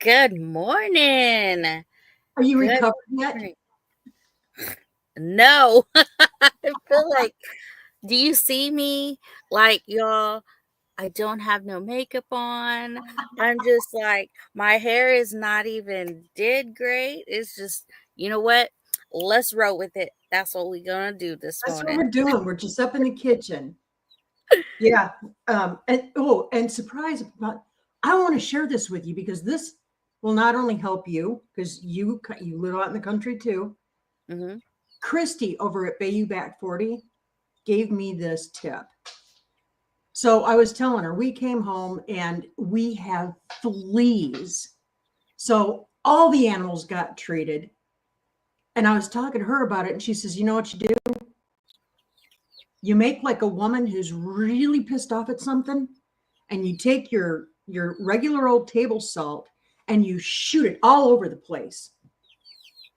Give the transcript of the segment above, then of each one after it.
Good morning. Are you Good recovered yet? morning. No, I feel like, do you see me? Like, y'all, I don't have no makeup on. I'm just like, my hair is not even did great. It's just, you know what? Let's roll with it. That's what we're gonna do this That's what morning. we're doing. We're just up in the kitchen. Yeah. And surprise, I want to share this with you because this will not only help you because you live out in the country too. Hmm. Christy over at Bayou Back 40 gave me this tip. So I was telling her we came home and we have fleas. So all the animals got treated. And I was talking to her about it, and she says, "You know what you do? You make like a woman who's really pissed off at something, and you take your regular old table salt and you shoot it all over the place.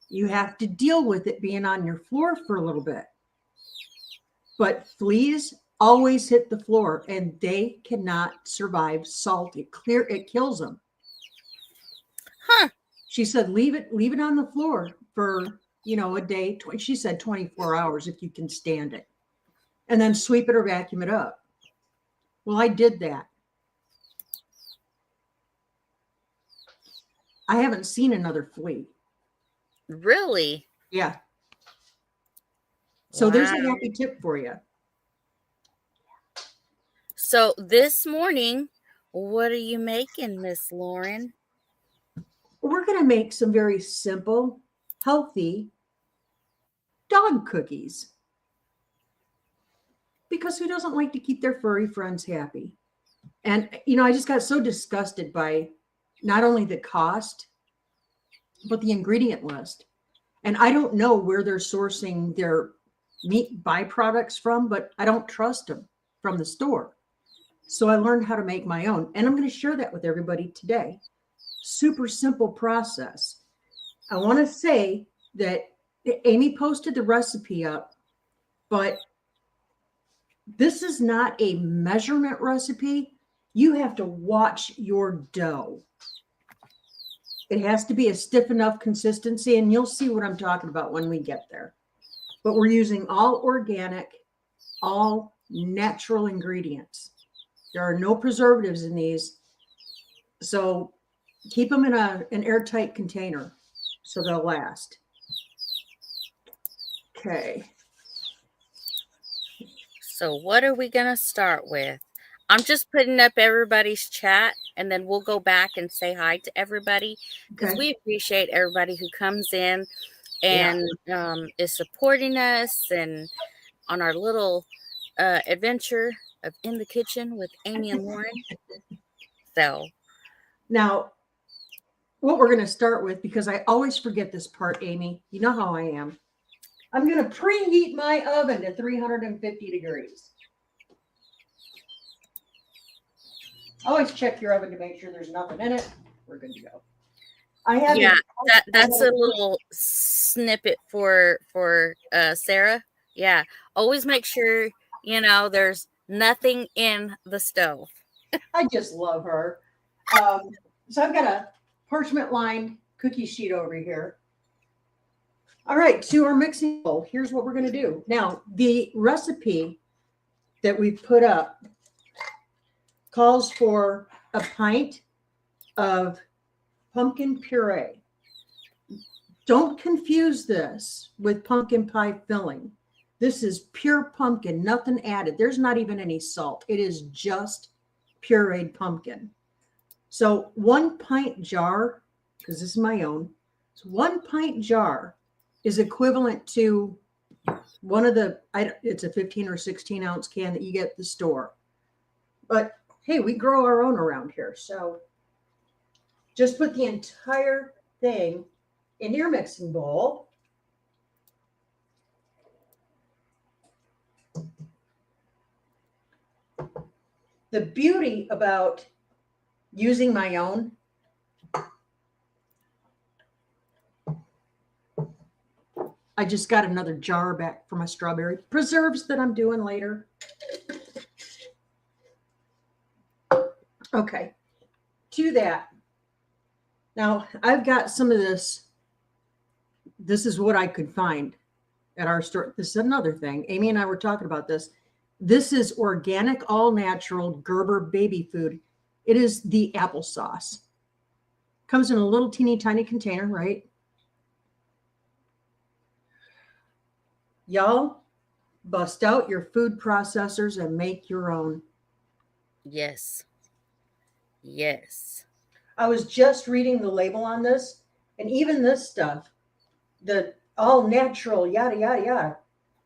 You have to deal with it being on your floor for a little bit. But fleas always hit the floor and they cannot survive salt. It kills them." Huh. She said leave it on the floor for, a day. She said 24 hours if you can stand it. And then sweep it or vacuum it up. Well, I did that. I haven't seen another flea. Really? Yeah. So there's Wow. a happy tip for you. So this morning, what are you making, Miss Lauren? We're going to make some very simple, healthy dog cookies because who doesn't like to keep their furry friends happy? And, I just got so disgusted by not only the cost, but the ingredient list. And I don't know where they're sourcing their meat byproducts from, but I don't trust them from the store. So I learned how to make my own. And I'm going to share that with everybody today. Super simple process. I want to say that Amy posted the recipe up, but this is not a measurement recipe. You have to watch your dough. It has to be a stiff enough consistency, and you'll see what I'm talking about when we get there. But we're using all organic, all natural ingredients. There are no preservatives in these. So keep them in an airtight container so they'll last. Okay. So, what are we going to start with? I'm just putting up everybody's chat and then we'll go back and say hi to everybody because Okay. we appreciate everybody who comes in Yeah. and is supporting us and on our little adventure of In the Kitchen with Amy and Lauren. So, Now, what we're going to start with, because I always forget this part, Amy, you know how I am. I'm going to preheat my oven to 350 degrees. Always check your oven to make sure there's nothing in it. We're good to go. I have yeah, that's a a little snippet for Sarah. Yeah, always make sure there's nothing in the stove. I just love her. So I've got a parchment lined cookie sheet over here. All right, to our mixing bowl, here's what we're going to do. Now, the recipe that we've put up calls for a pint of pumpkin puree. Don't confuse this with pumpkin pie filling. This is pure pumpkin, nothing added. There's not even any salt. It is just pureed pumpkin. So 1 pint jar, because this is my own, so 1 pint jar is equivalent to it's a 15 or 16 ounce can that you get at the store. But hey, we grow our own around here. So just put the entire thing in your mixing bowl. The beauty about using my own, I just got another jar back for my strawberry preserves that I'm doing later. Okay, to that, Now, I've got some of this. This is what I could find at our store. This is another thing. Amy and I were talking about this. This is organic, all natural Gerber baby food. It is the applesauce. Comes in a little teeny tiny container, right? Y'all, bust out your food processors and make your own. Yes. Yes. I was just reading the label on this, and even this stuff, the all natural, yada, yada, yada,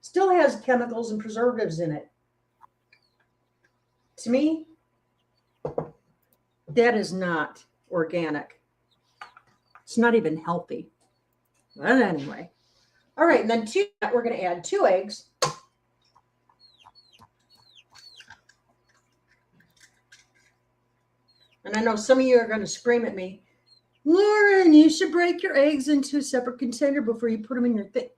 still has chemicals and preservatives in it. To me, that is not organic. It's not even healthy. But anyway. All right, and then to that, we're going to add 2 eggs. And I know some of you are going to scream at me, Lauren, you should break your eggs into a separate container before you put them in your thing.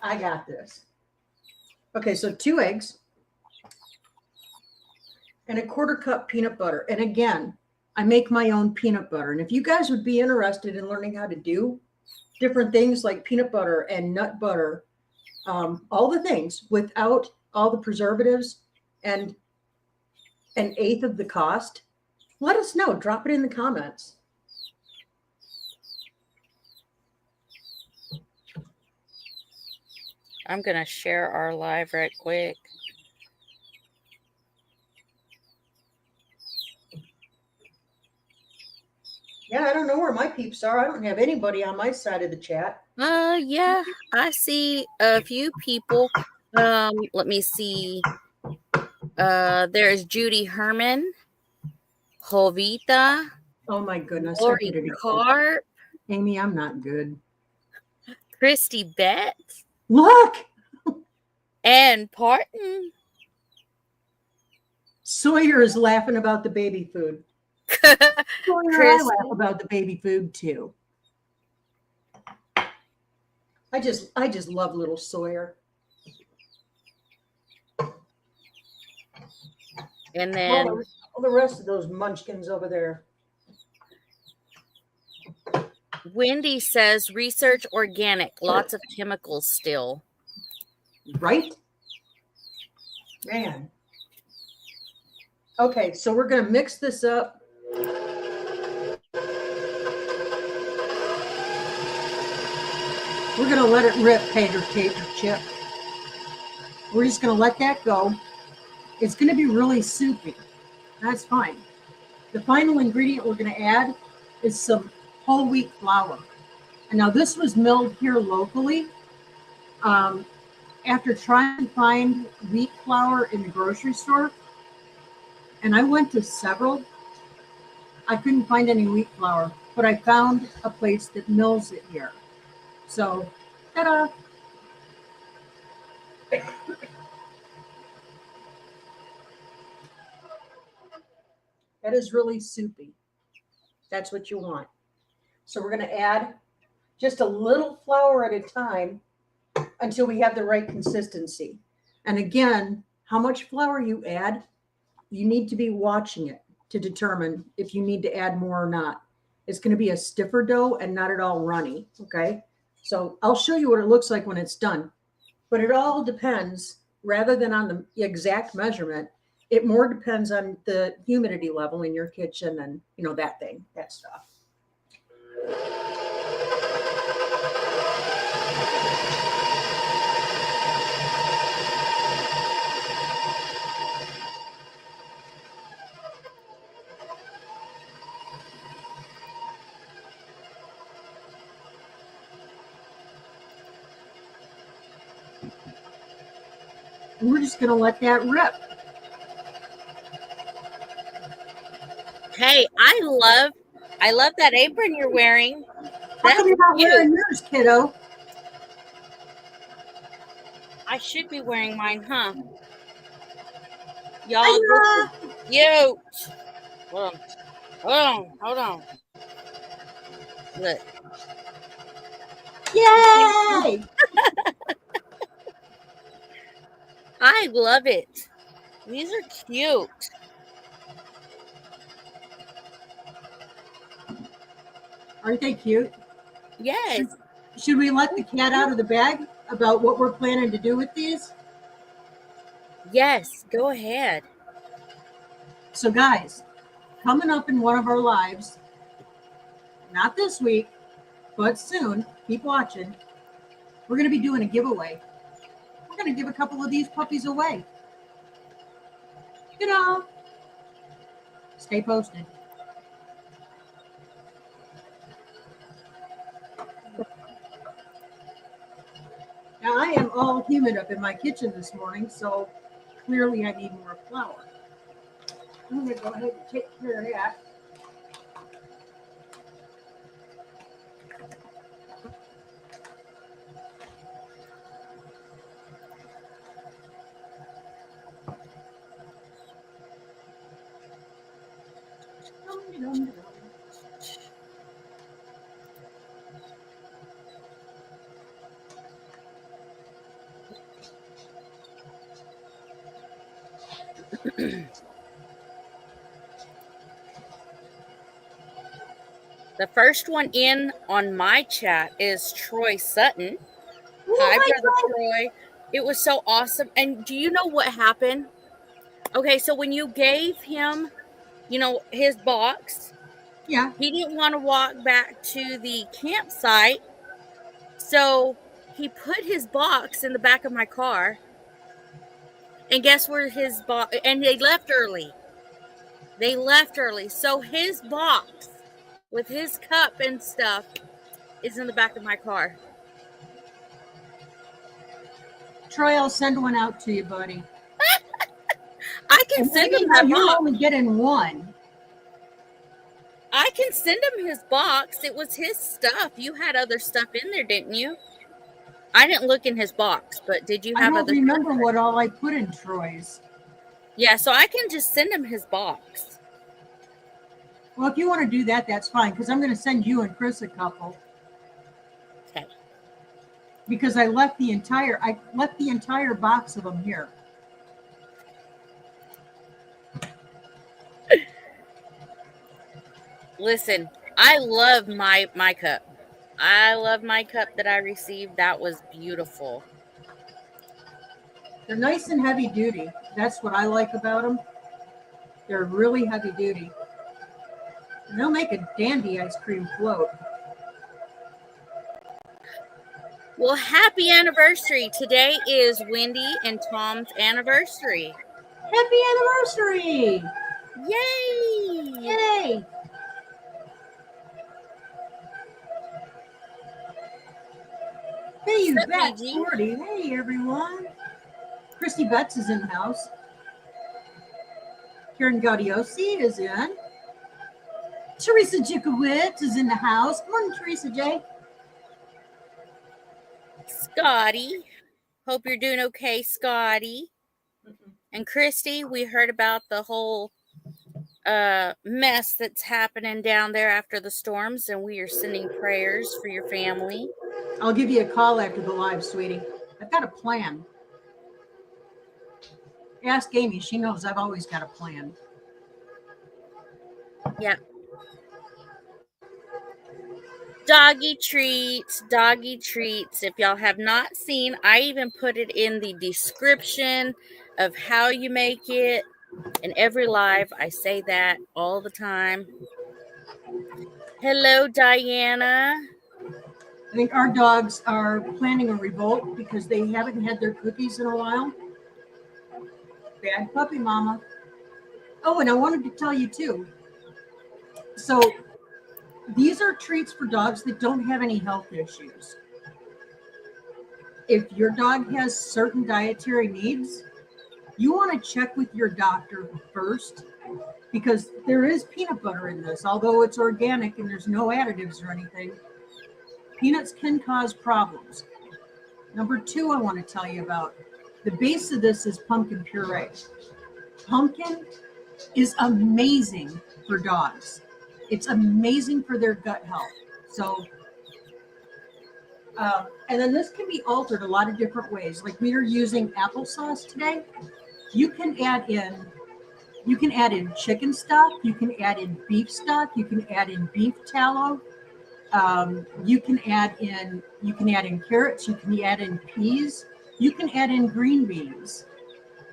I got this. Okay, so 2 eggs and a 1/4 cup peanut butter. And again, I make my own peanut butter. And if you guys would be interested in learning how to do different things like peanut butter and nut butter, all the things without all the preservatives and 1/8 of the cost, let us know. Drop it in the comments. I'm going to share our live right quick. Yeah, I don't know where my peeps are. I don't have anybody on my side of the chat. Yeah, I see a few people. Let me see. There's Judy Herman, Jovita, Oh my goodness. I Lori did it again. Carp, Amy, I'm not good. Christy Betts, Look, and Parton. Sawyer is laughing about the baby food. Sawyer, I laugh about the baby food too. I just love little Sawyer. And then all the rest of those munchkins over there. Wendy says research organic, lots of chemicals still. Right? Man. Okay, so we're going to mix this up. We're going to let it rip, Tater Chip. We're just going to let that go. It's going to be really soupy. That's fine. The final ingredient we're going to add is some whole wheat flour. And now this was milled here locally. After trying to find wheat flour in the grocery store, and I went to several, I couldn't find any wheat flour, but I found a place that mills it here. So, ta-da! That is really soupy. That's what you want. So we're going to add just a little flour at a time until we have the right consistency. And again, how much flour you add, you need to be watching it to determine if you need to add more or not. It's going to be a stiffer dough and not at all runny, okay? So I'll show you what it looks like when it's done. But it all depends, rather than on the exact measurement, it more depends on the humidity level in your kitchen and, you know, that stuff. And we're just going to let that rip. Hey, I love that apron you're wearing. How come you're not wearing yours, kiddo? I should be wearing mine, huh? Y'all, this is cute. Hold on. Look. Yay! I love it. These are cute. Aren't they cute? Yes. Should we let the cat out of the bag about what we're planning to do with these? Yes, go ahead. So, guys, coming up in one of our lives, not this week, but soon, keep watching, we're going to be doing a giveaway. We're going to give a couple of these puppies away. You know, stay posted. Now, I am all humid up in my kitchen this morning, so clearly I need more flour. I'm going to go ahead and take care of that. The first one in on my chat is Troy Sutton. Ooh, Hi, hi, Brother Troy. Troy. It was so awesome. And do you know what happened? Okay, so when you gave him, his box, Yeah. he didn't want to walk back to the campsite. So he put his box in the back of my car. And guess where his box? And they left early. They left early. So his box with his cup and stuff is in the back of my car. Troy, I'll send one out to you, buddy. I can And send even him though that you're box. only getting one, I can send him his box. It was his stuff. You had other stuff in there, didn't you? I didn't look in his box, but did you I have don't other remember stuff? what all I put in Troy's. Yeah, so I can just send him his box. Well, if you want to do that, that's fine, because I'm going to send you and Chris a couple. Okay. Because I left the entire box of them here. Listen, I love my cup. I love my cup that I received. That was beautiful. They're nice and heavy duty. That's what I like about them. They're really heavy duty. And they'll make a dandy ice cream float. Well, happy anniversary. Today is Wendy and Tom's anniversary. Happy anniversary! Yay! Yay! Hey, you bet, Fiji. 40. Hey, everyone. Christy Betts is in the house. Karen Gaudiosi is in. Teresa Jukowitz is in the house. Good morning, Teresa J. Scotty. Hope you're doing okay, Scotty. And Christy, we heard about the whole mess that's happening down there after the storms, and we are sending prayers for your family. I'll give you a call after the live, sweetie. I've got a plan. Ask Amy. She knows I've always got a plan. Yeah. Doggy treats, doggy treats. If y'all have not seen, I even put it in the description of how you make it. In every live, I say that all the time. Hello, Diana. I think our dogs are planning a revolt because they haven't had their cookies in a while. Bad puppy mama. Oh, and I wanted to tell you too. So these are treats for dogs that don't have any health issues. If your dog has certain dietary needs, you want to check with your doctor first, because there is peanut butter in this, although it's organic and there's no additives or anything. Peanuts can cause problems. Number 2, I want to tell you about. The base of this is pumpkin puree. Pumpkin is amazing for dogs. It's amazing for their gut health. So, and then this can be altered a lot of different ways. Like we are using applesauce today. You can add in chicken stock, you can add in beef stock, you can add in beef tallow, you can add in carrots, you can add in peas, you can add in green beans,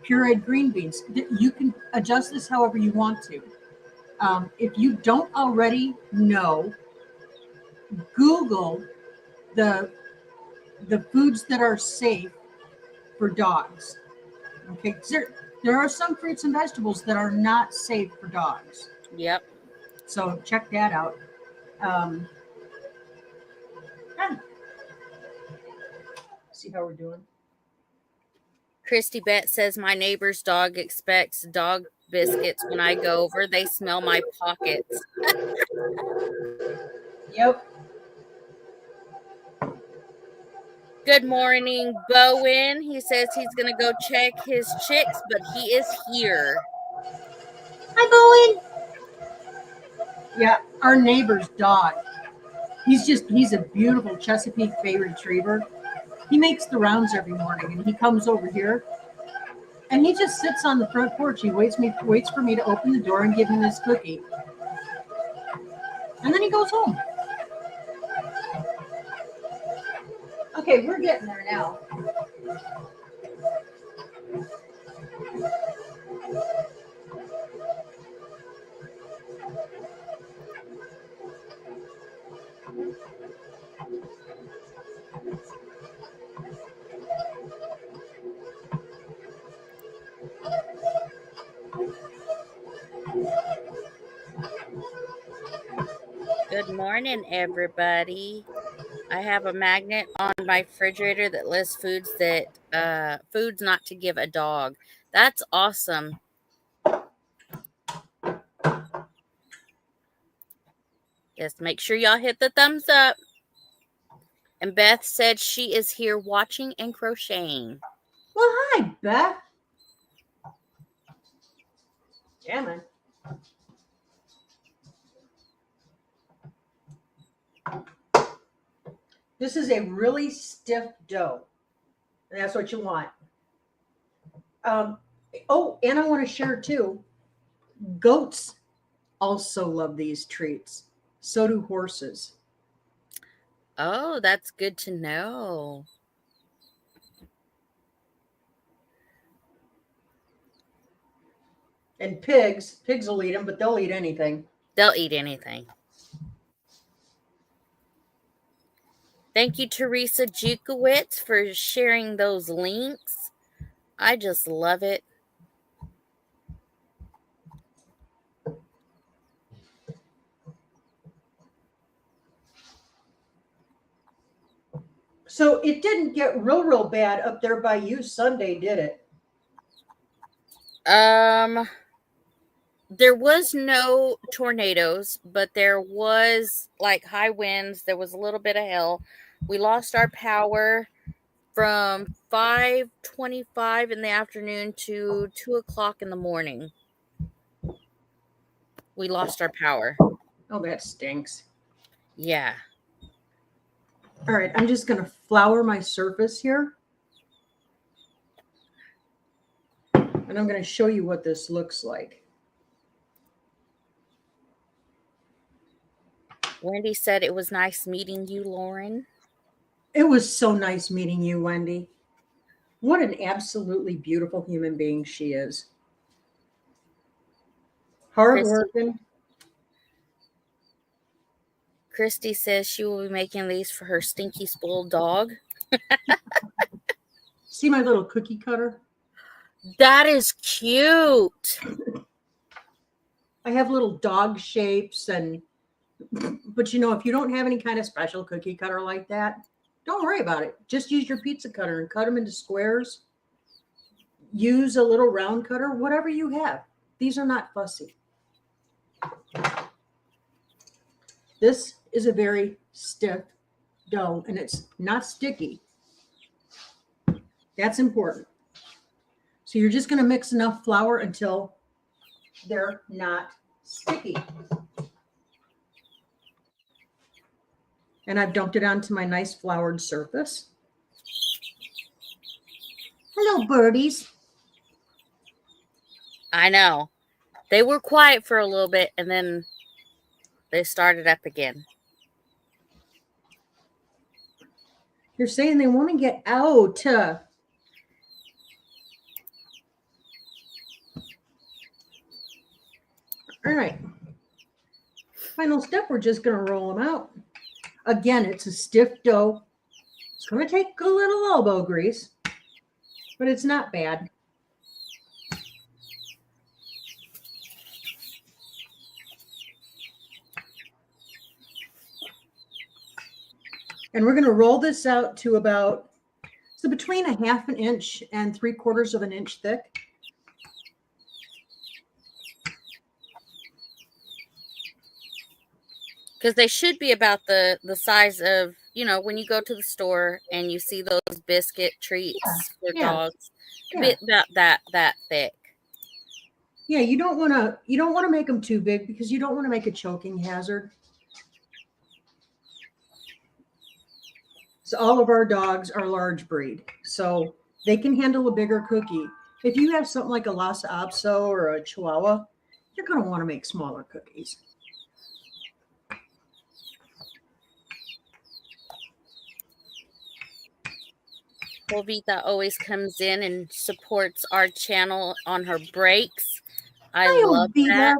pureed green beans. You can adjust this however you want to. If you don't already know, Google the foods that are safe for dogs. Okay, there are some fruits and vegetables that are not safe for dogs. Yep. So check that out. See how we're doing. Christy Bet says my neighbor's dog expects dog biscuits when I go over. They smell my pockets. Yep. Good morning, Bowen. He says he's going to go check his chicks, but he is here. Hi, Bowen. Yeah, our neighbor's dog. He's a beautiful Chesapeake Bay Retriever. He makes the rounds every morning, and he comes over here, and he just sits on the front porch. He waits for me to open the door and give him his cookie, and then he goes home. Okay, we're getting there now. Good morning, everybody. I have a magnet on my refrigerator that lists foods not to give a dog. That's awesome. Yes, make sure y'all hit the thumbs up. And Beth said she is here watching and crocheting. Well, hi, Beth. Yeah, man. This is a really stiff dough, and that's what you want. Oh, and I want to share too. Goats also love these treats. So do horses. Oh, that's good to know. And pigs will eat them, but they'll eat anything. They'll eat anything. Thank you, Teresa Jukowitz, for sharing those links. I just love it. So it didn't get real bad up there by you Sunday, did it? There was no tornadoes, but there was like high winds. There was a little bit of hail. We lost our power from 5:25 in the afternoon to 2:00 in the morning. We lost our power. Oh, that stinks. Yeah. All right, I'm just going to flour my surface here. And I'm going to show you what this looks like. Wendy said it was nice meeting you, Lauren. It was so nice meeting you, Wendy. What an absolutely beautiful human being she is. Hardworking. Christy says she will be making these for her stinky spoiled dog. See my little cookie cutter? That is cute. I have little dog shapes, but you know, if you don't have any kind of special cookie cutter like that, don't worry about it. Just use your pizza cutter and cut them into squares. Use a little round cutter, whatever you have. These are not fussy. This is a very stiff dough, and it's not sticky. That's important. So you're just going to mix enough flour until they're not sticky. And I've dumped it onto my nice floured surface. Hello, birdies. I know. They were quiet for a little bit and then they started up again. They're saying they want to get out. All right. Final step, we're just going to roll them out. Again, it's a stiff dough. It's going to take a little elbow grease, but it's not bad. And we're going to roll this out to about, so between 1/2 inch and 3/4 of an inch thick. Because they should be about the size of, when you go to the store and you see those biscuit treats for dogs. Yeah. About that thick. Yeah, you don't want to make them too big because you don't want to make a choking hazard. So all of our dogs are large breed, so they can handle a bigger cookie. If you have something like a Lhasa Apso or a Chihuahua, you're going to want to make smaller cookies. Jovita always comes in and supports our channel on her breaks. I Hi, love Jovita. that.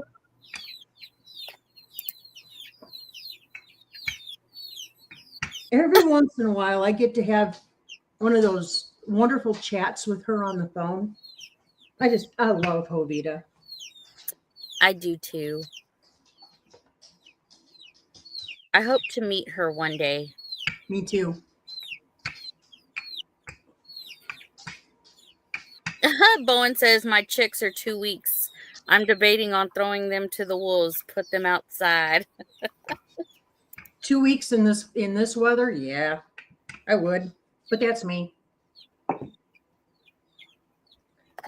Every once in a while, I get to have one of those wonderful chats with her on the phone. I love Jovita. I do too. I hope to meet her one day. Me too. Bowen says my chicks are 2 weeks. I'm debating on throwing them to the wolves, put them outside. 2 weeks in this weather? Yeah, I would. But that's me. All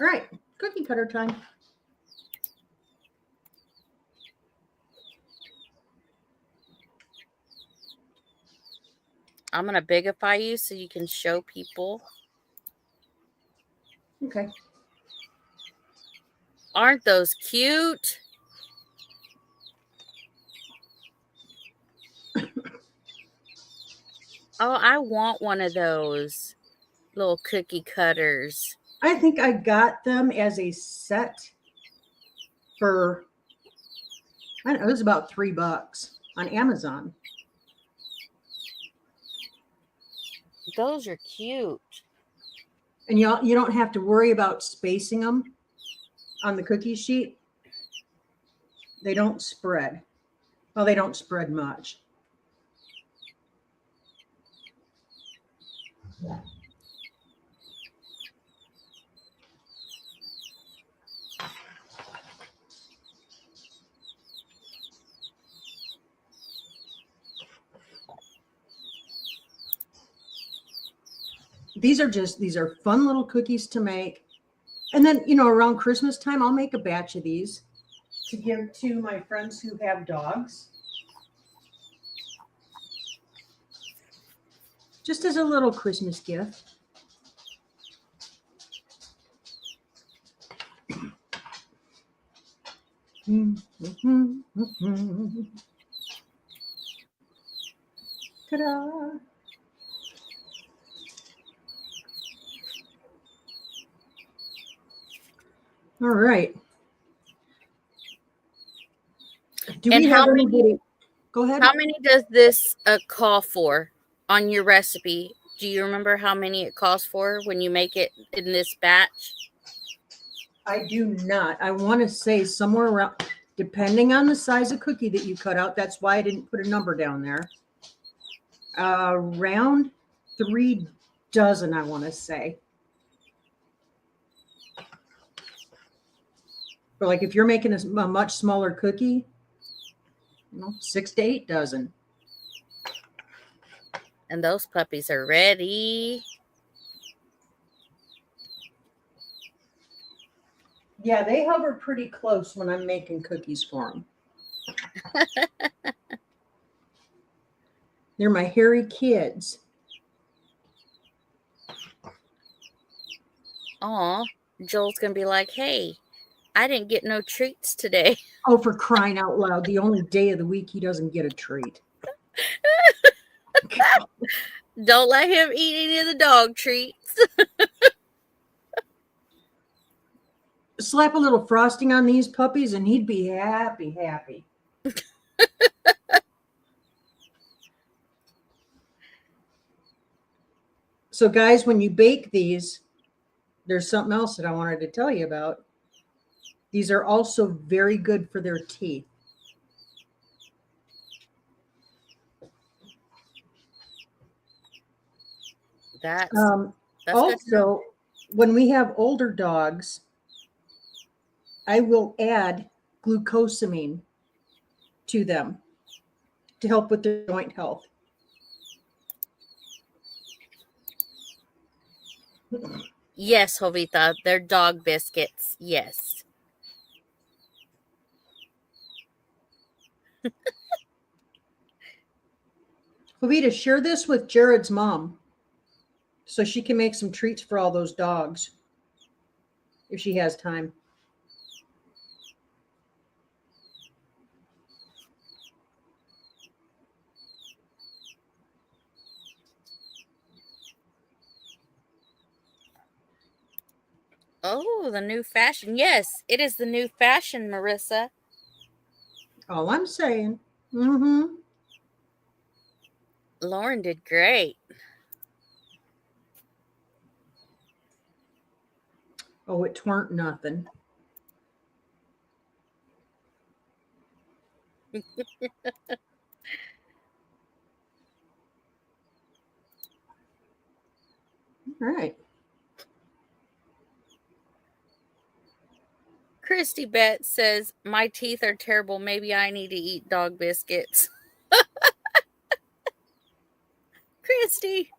right, cookie cutter time. I'm going to bigify you so you can show people. Okay. Aren't those cute? Oh, I want one of those little cookie cutters. I think I got them as a set for, I don't know, it was about $3 on Amazon. Those are cute. And you don't have to worry about spacing them on the cookie sheet. They don't spread. Well, they don't spread much. These are fun little cookies to make. And then, around Christmas time, I'll make a batch of these to give to my friends who have dogs. Just as a little Christmas gift. Ta-da! All right. Do we have anybody? Go ahead. How many does this call for on your recipe? Do you remember how many it calls for when you make it in this batch? I do not. I want to say somewhere around, depending on the size of cookie that you cut out. That's why I didn't put a number down there. Around 3 dozen, I want to say. But like if you're making a much smaller cookie, 6 to 8 dozen. And those puppies are ready. Yeah, they hover pretty close when I'm making cookies for them. They're my hairy kids. Aw, Joel's going to be like, hey, I didn't get no treats today. Oh, for crying out loud. The only day of the week he doesn't get a treat. Don't let him eat any of the dog treats. Slap a little frosting on these puppies and he'd be happy, happy. So guys, when you bake these, there's something else that I wanted to tell you about. These are also very good for their teeth. That's good to know. Also, when we have older dogs, I will add glucosamine to them to help with their joint health. Yes, Jovita, they're dog biscuits. Yes. Jovita, share this with Jared's mom so she can make some treats for all those dogs if she has time. Oh, the new fashion. Yes, it is the new fashion, Marissa. All I'm saying. Mm-hmm. Lauren did great. Oh, it tweren't nothing. All right. Christy Bet says, my teeth are terrible. Maybe I need to eat dog biscuits. Christy.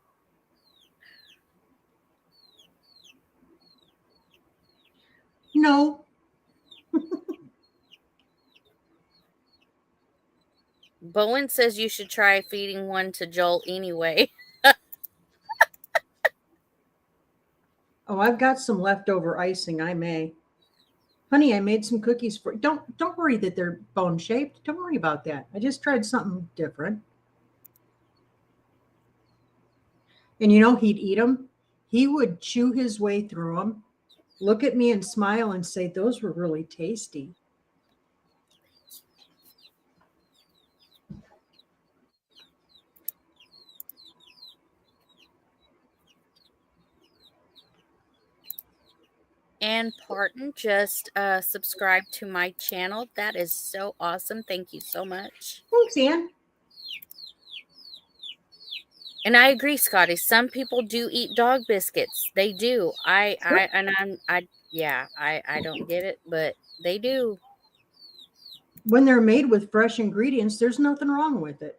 No. Bowen says you should try feeding one to Joel anyway. Oh, I've got some leftover icing. I may. Honey, I made some cookies for. Don't worry that they're bone shaped. Don't worry about that. I just tried something different. And he'd eat them. He would chew his way through them, look at me and smile and say, "Those were really tasty." And Parton just subscribed to my channel. That is so awesome. Thank you so much. Thanks, Ann. And I agree, Scotty. Some people do eat dog biscuits. They do. I don't get it, but they do. When they're made with fresh ingredients, there's nothing wrong with it.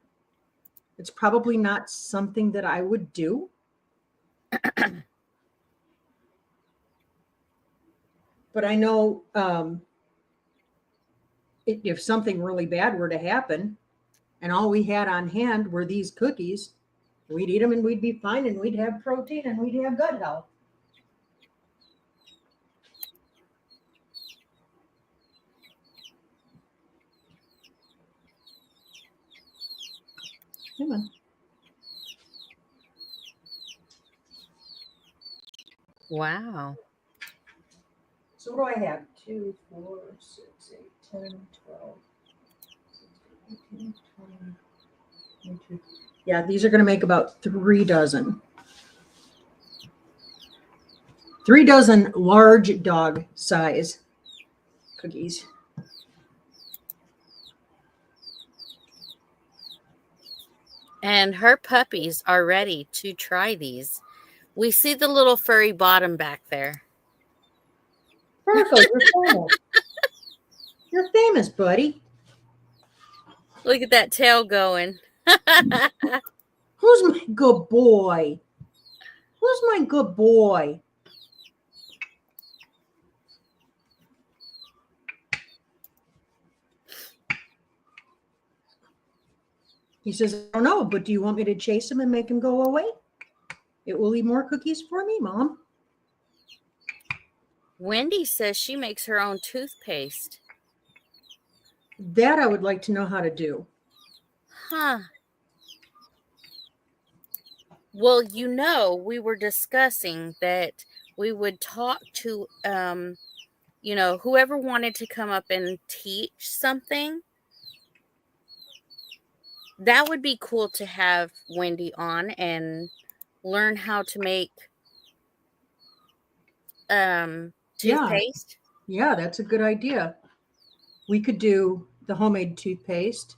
It's probably not something that I would do. But I know if something really bad were to happen and all we had on hand were these cookies, we'd eat them and we'd be fine and we'd have protein and we'd have gut health. Come on. Wow. So what do I have? 2, 4, 6, 8, 10, 12, 16, 18, 20, 22. Yeah, these are going to make about 3 dozen. 3 dozen large dog size cookies. And her puppies are ready to try these. We see the little furry bottom back there. Virgo, you're famous. You're famous, buddy. Look at that tail going. Who's my good boy? Who's my good boy? He says, I don't know, but do you want me to chase him and make him go away? It will eat more cookies for me, Mom. Wendy says she makes her own toothpaste. That I would like to know how to do. Huh. Well, we were discussing that we would talk to, whoever wanted to come up and teach something. That would be cool to have Wendy on and learn how to make toothpaste. Yeah, that's a good idea. We could do the homemade toothpaste.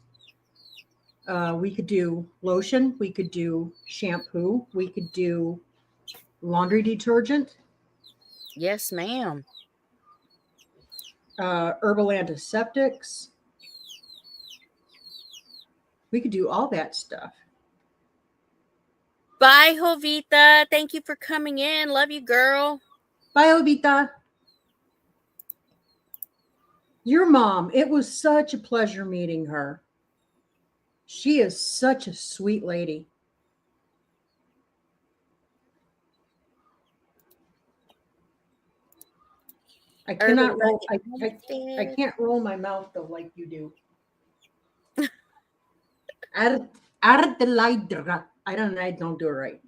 We could do lotion. We could do shampoo. We could do laundry detergent, Yes, ma'am. herbal antiseptics. We could do all that stuff. Bye, Jovita. Thank you for coming in. Love you, girl. Bye, Jovita. Your mom, it was such a pleasure meeting her. She is such a sweet lady. I cannot roll. I can't roll my mouth though like you do. I don't do it right.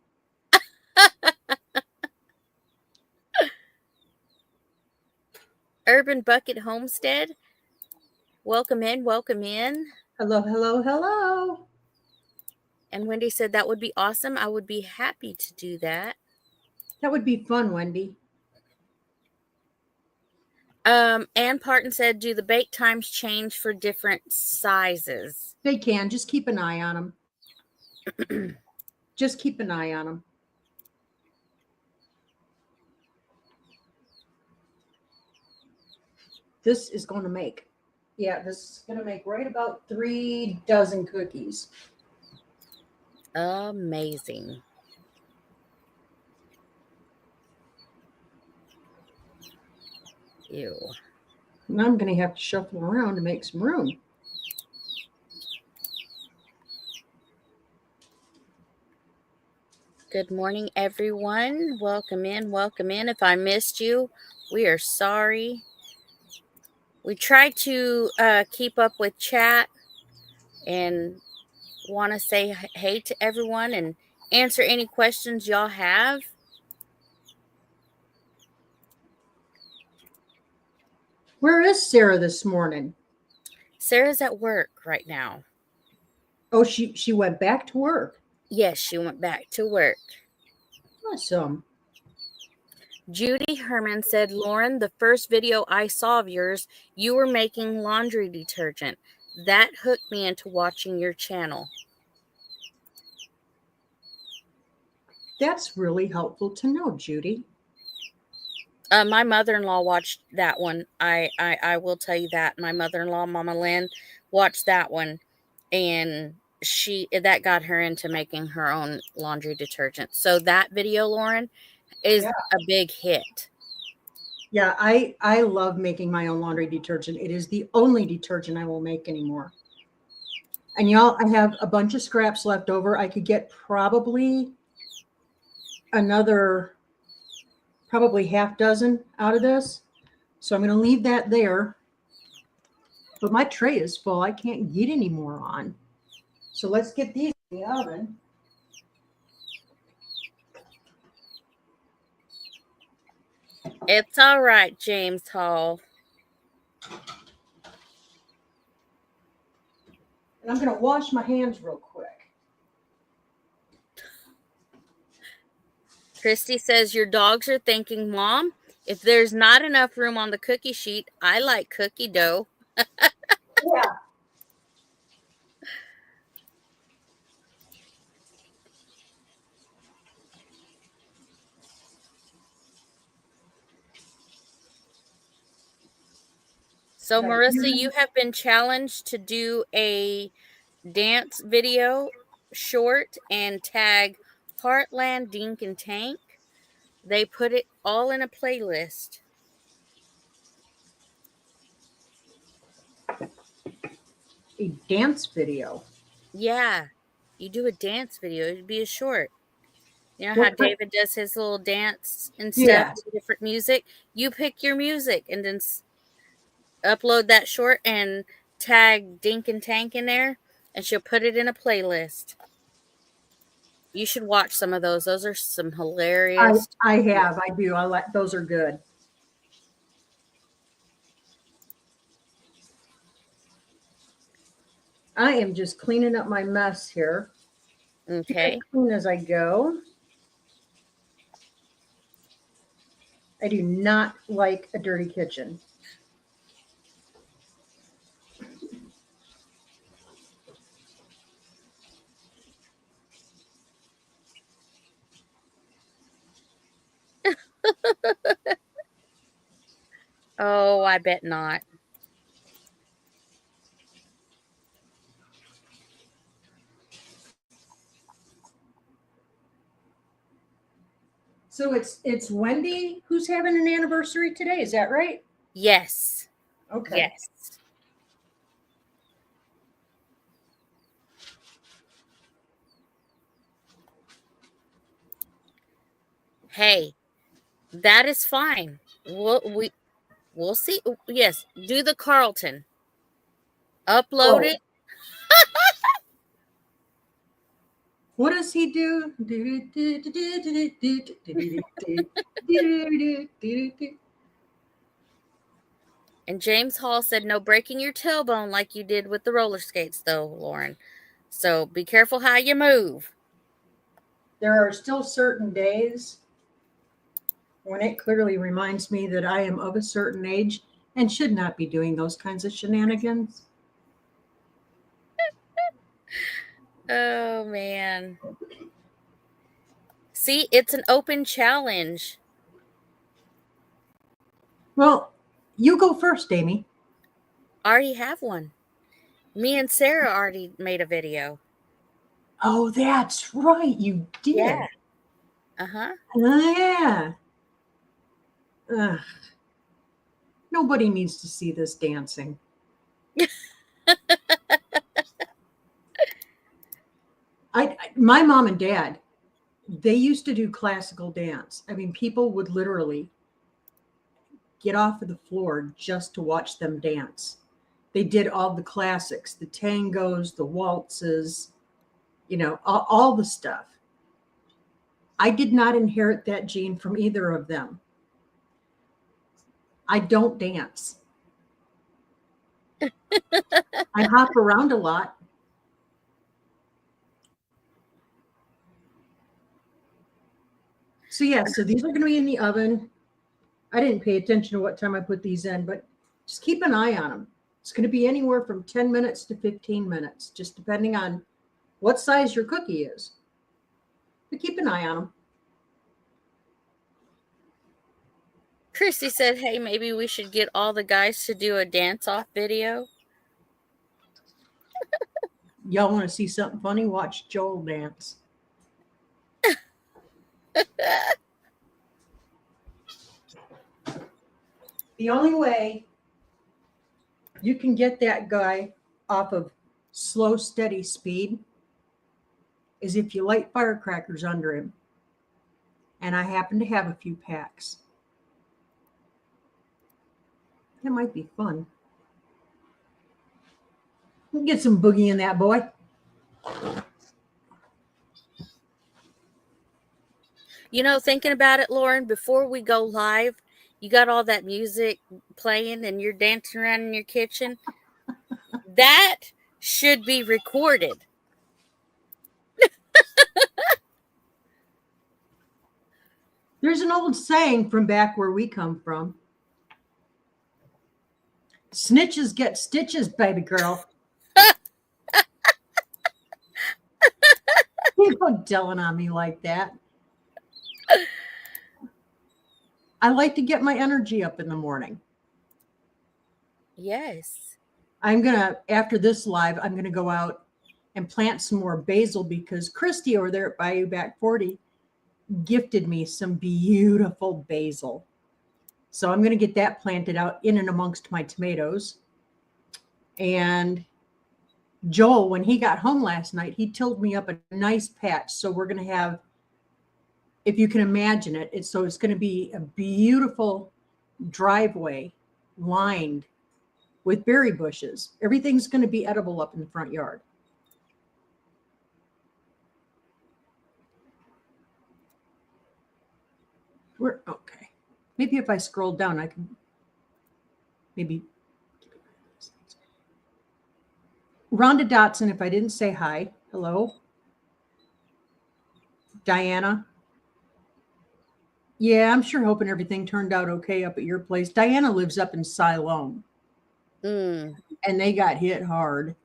Urban Bucket Homestead. Welcome in. Welcome in. Hello, hello, hello. And Wendy said that would be awesome. I would be happy to do that. That would be fun, Wendy. Ann Parton said, do the bake times change for different sizes? They can. Just keep an eye on them. Just keep an eye on them. This is going to make, this is going to make right about 3 dozen cookies. Amazing. Ew. And I'm going to have to shuffle around to make some room. Good morning, everyone. Welcome in. Welcome in. If I missed you, we are sorry. We try to keep up with chat and want to say hey to everyone and answer any questions y'all have. Where is Sarah this morning? Sarah's at work right now. Oh, she went back to work. Yes, she went back to work. Awesome. Judy Herman said, Lauren, the first video I saw of yours, you were making laundry detergent. That hooked me into watching your channel. That's really helpful to know, Judy. My mother-in-law watched that one. I will tell you that. My mother-in-law, Mama Lynn, watched that one, and that got her into making her own laundry detergent. So that video, Lauren, is a big hit. Yeah, I love making my own laundry detergent. It is the only detergent I will make anymore. And y'all, I have a bunch of scraps left over. I could get probably another half dozen out of this. So I'm going to leave that there. But my tray is full. I can't get any more on. So let's get these in the oven. It's all right, James Hall. And I'm going to wash my hands real quick. Christy says, your dogs are thinking, Mom, if there's not enough room on the cookie sheet, I like cookie dough. Yeah. So, Marissa, you have been challenged to do a dance video short and tag Heartland Dink and Tank. They put it all in a playlist. A dance video? Yeah, you do a dance video. It'd be a short. You know how What? David does his little dance and stuff Yeah. to different music? You pick your music and then upload that short and tag Dink and Tank in there, and she'll put it in a playlist. You should watch some of those. Those are some I hilarious. I have. I do. I like those are good. I am just cleaning up my mess here. Keep it Okay. clean as I go. I do not like a dirty kitchen. Oh, I bet not. So it's Wendy who's having an anniversary today. Is that right? Yes. Okay. Yes. Hey, that is fine. We'll see. Yes, do the Carlton. Upload Oh, it. what does he do? And James Hall said no breaking your tailbone like you did with the roller skates, though, Lauren. So be careful how you move. There are still certain days when it clearly reminds me that I am of a certain age and should not be doing those kinds of shenanigans. Oh, man. See, it's an open challenge. Well, you go first, Amy. I already have one. Me and Sarah already made a video. Oh, that's right. You Yeah. did. Uh-huh. Oh, yeah. Ugh. Nobody needs to see this dancing. My mom and dad, they used to do classical dance. I mean, people would literally get off of the floor just to watch them dance. They did all the classics, the tangos, the waltzes, all the stuff. I did not inherit that gene from either of them. I don't dance. I hop around a lot. So yeah, so these are going to be in the oven. I didn't pay attention to what time I put these in, but just keep an eye on them. It's going to be anywhere from 10 minutes to 15 minutes, just depending on what size your cookie is. But keep an eye on them. Christy said, hey, maybe we should get all the guys to do a dance-off video. Y'all want to see something funny? Watch Joel dance. The only way you can get that guy off of slow, steady speed is if you light firecrackers under him. And I happen to have a few packs. That might be fun. We'll get some boogie in that boy. You know, thinking about it, Lauren, before we go live, you got all that music playing and you're dancing around in your kitchen. That should be recorded. There's an old saying from back where we come from. Snitches get stitches, baby girl. You go telling on me like that. I like to get my energy up in the morning. Yes. After this live, I'm gonna go out and plant some more basil because Christy over there at Bayou Back 40 gifted me some beautiful basil. So I'm gonna get that planted out in and amongst my tomatoes. And Joel, when he got home last night, he tilled me up a nice patch. So we're gonna have if you can imagine it, it's going to be a beautiful driveway lined with berry bushes. Everything's going to be edible up in the front yard. We're okay. Maybe if I scroll down, I can maybe. Rhonda Dotson, if I didn't say hi, hello. Diana. Yeah, I'm sure hoping everything turned out okay up at your place. Diana lives up in Siloam. Mm. And they got hit hard.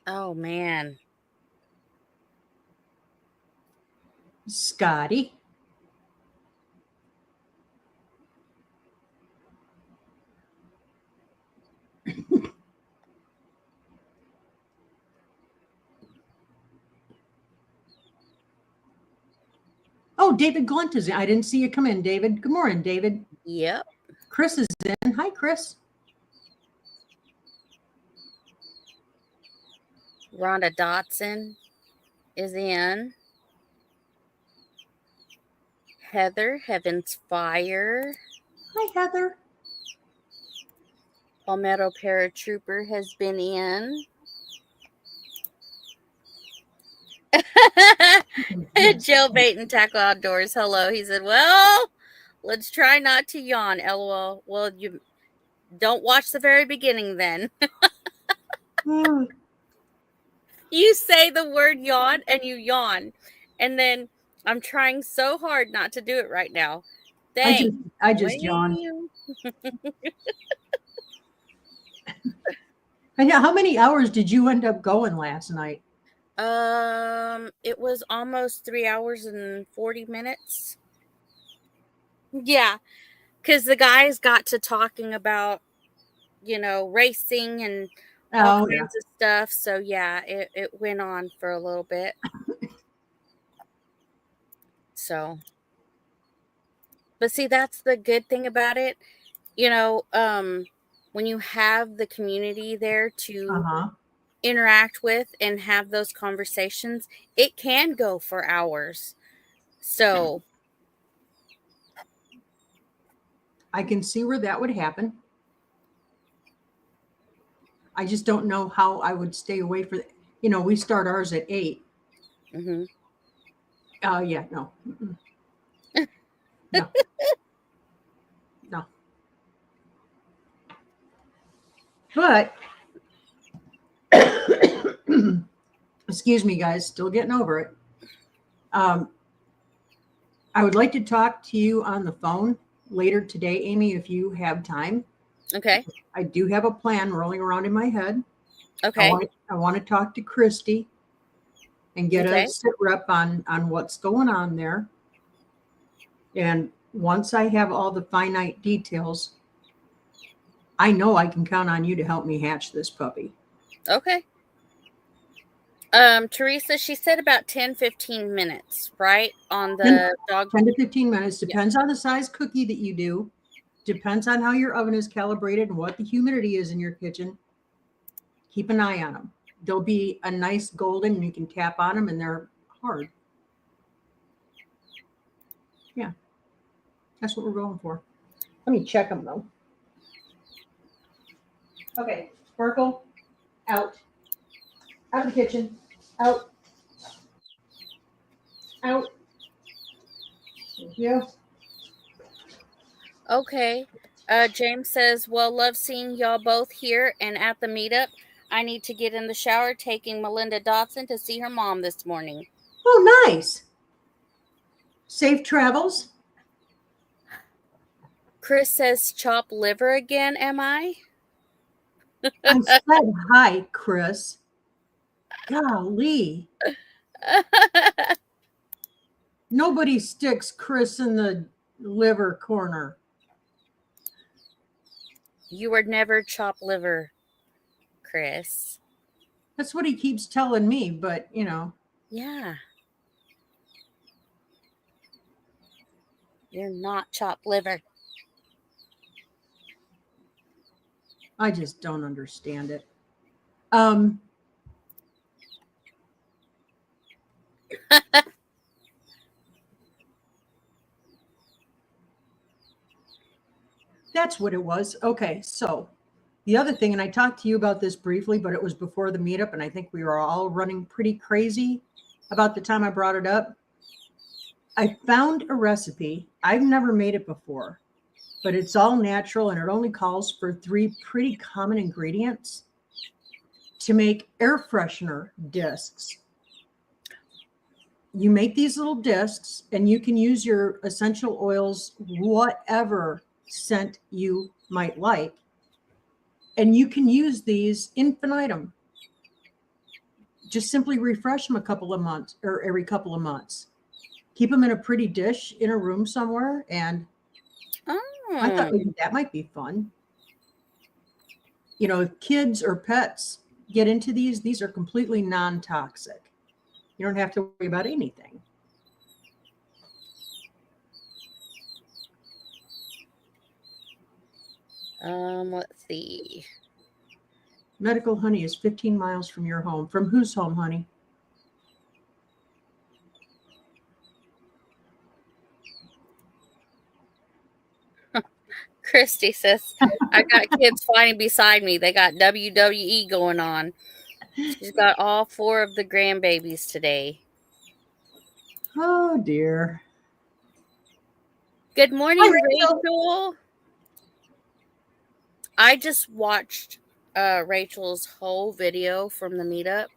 Oh, man. Scotty. Oh, David Glunt is in. I didn't see you come in, David. Good morning, David. Yep. Chris is in. Hi, Chris. Rhonda Dotson is in. Heather, Heaven's Fire. Hi, Heather. Palmetto Paratrooper has been in. Joe Bait and Tackle Outdoors. Hello. He said, well, let's try not to yawn. LOL. Well, you don't watch the very beginning then. You say the word yawn and you yawn. And then I'm trying so hard not to do it right now. I just yawned. And how many hours did you end up going last night? It was almost 3 hours and 40 minutes. Yeah, because the guys got to talking about, racing and all kinds of stuff. So yeah, it went on for a little bit. So, but see, that's the good thing about it. When you have the community there to interact with and have those conversations, it can go for hours. So I can see where that would happen. I just don't know how I would stay away for, we start ours at 8. Mm-hmm. Yeah, no. No. No. But, excuse me, guys, still getting over it. I would like to talk to you on the phone later today, Amy, if you have time. Okay. I do have a plan rolling around in my head. Okay. I want to talk to Christy and get a sit rep on what's going on there. And once I have all the finite details, I know I can count on you to help me hatch this puppy. Okay. Teresa, she said about 10-15 minutes, right? On the dog. 10 to 15 minutes. Depends on the size cookie that you do. Depends on how your oven is calibrated and what the humidity is in your kitchen. Keep an eye on them. They'll be a nice golden and you can tap on them and they're hard. Yeah. That's what we're going for. Let me check them though. Okay. Sparkle. Out. Out of the kitchen. Out. Out. Thank you. Okay. James says, well, love seeing y'all both here and at the meetup. I need to get in the shower taking Melinda Dotson to see her mom this morning. Oh, nice. Safe travels. Chris says, chop liver again, am I? I said hi, Chris. Golly. Nobody sticks Chris in the liver corner. You were never chop liver, Chris. That's what he keeps telling me, but Yeah. You're not chop liver. I just don't understand it. That's what it was. Okay, so the other thing, and I talked to you about this briefly, but it was before the meetup, and I think we were all running pretty crazy about the time I brought it up. I found a recipe. I've never made it before, but it's all natural and it only calls for 3 pretty common ingredients to make air freshener discs. You make these little discs and you can use your essential oils, whatever scent you might like. And you can use these infinitum. Just simply refresh them a couple of months or every couple of months. Keep them in a pretty dish in a room somewhere. And I thought maybe that might be fun. You know, if kids or pets get into these are completely non-toxic. You don't have to worry about anything. Let's see. Medical honey is 15 miles from your home. From whose home, honey? Christy says, I got kids fighting beside me. They got WWE going on. She's got all 4 of the grandbabies today. Oh, dear. Good morning, Hi, Rachel. I just watched Rachel's whole video from the meetup.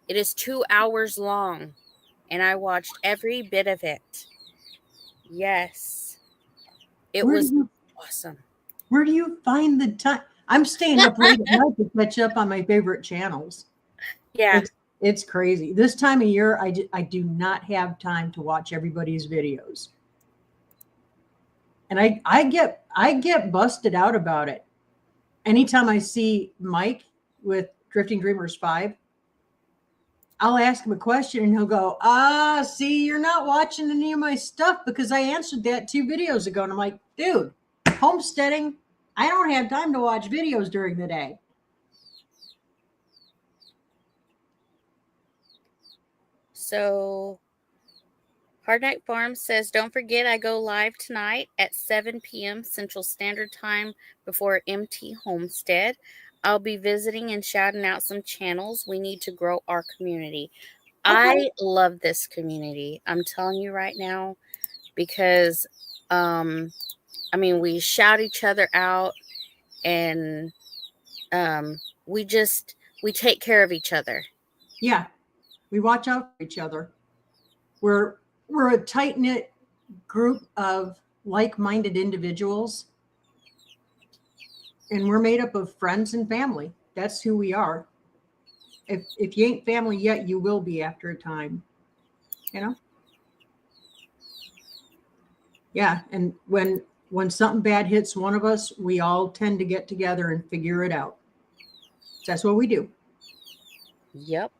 It is 2 hours long, and I watched every bit of it. Yes. It was awesome. Where do you find the time? I'm staying up late at night to catch up on my favorite channels. Yeah. It's crazy. This time of year, I do not have time to watch everybody's videos. And I get busted out about it. Anytime I see Mike with Drifting Dreamers 5, I'll ask him a question and he'll go, see, you're not watching any of my stuff because I answered that 2 videos ago. And I'm like, dude, homesteading, I don't have time to watch videos during the day. So Hard Night Farm says, don't forget I go live tonight at 7 p.m. Central Standard Time before MT Homestead. I'll be visiting and shouting out some channels. We need to grow our community. Okay. I love this community. I'm telling you right now, because, we shout each other out and we take care of each other. Yeah. We watch out for each other. We're a tight-knit group of like-minded individuals. And we're made up of friends and family. That's who we are. If you ain't family yet, you will be after a time. You know? Yeah. And when something bad hits one of us, we all tend to get together and figure it out. That's what we do. Yep.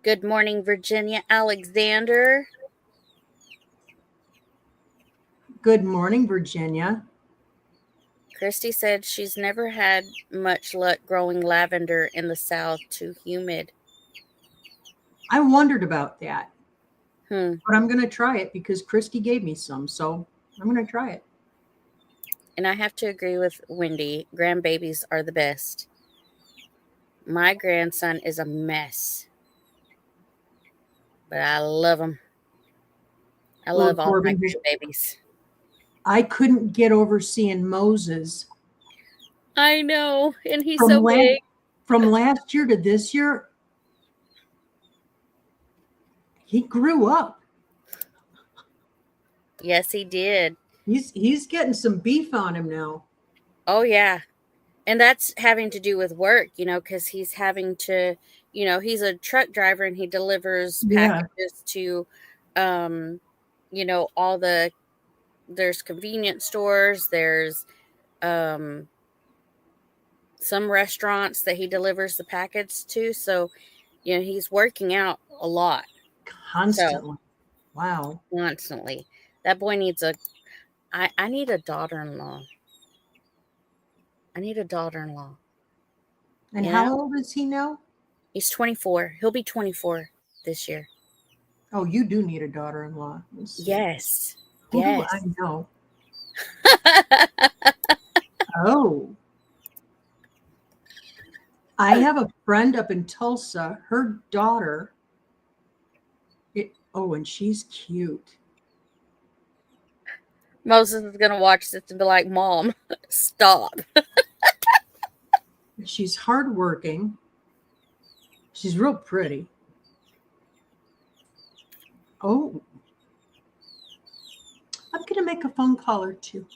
Good morning, Virginia Alexander. Good morning, Virginia. Christy said she's never had much luck growing lavender in the South, too humid. I wondered about that. But I'm going to try it because Christy gave me some, so I'm going to try it. And I have to agree with Wendy. Grandbabies are the best. My grandson is a mess, but I love him. I love all my grandbabies. I couldn't get over seeing Moses. I know, and he's so big. From last year to this year, he grew up. Yes, he did. He's getting some beef on him now. Oh, yeah. And that's having to do with work, because he's having to, he's a truck driver and he delivers packages to, there's convenience stores, there's some restaurants that he delivers the packets to. So, he's working out a lot. Constantly. So, wow. Constantly. That boy needs I need a daughter-in-law. And how old is he now? He's 24. He'll be 24 this year. Oh, you do need a daughter-in-law. Yes. Who do I know? Oh, I have a friend up in Tulsa. Her daughter. And she's cute. Moses is gonna watch this and be like, "Mom, stop." She's hardworking. She's real pretty. Oh, I'm going to make a phone call or two.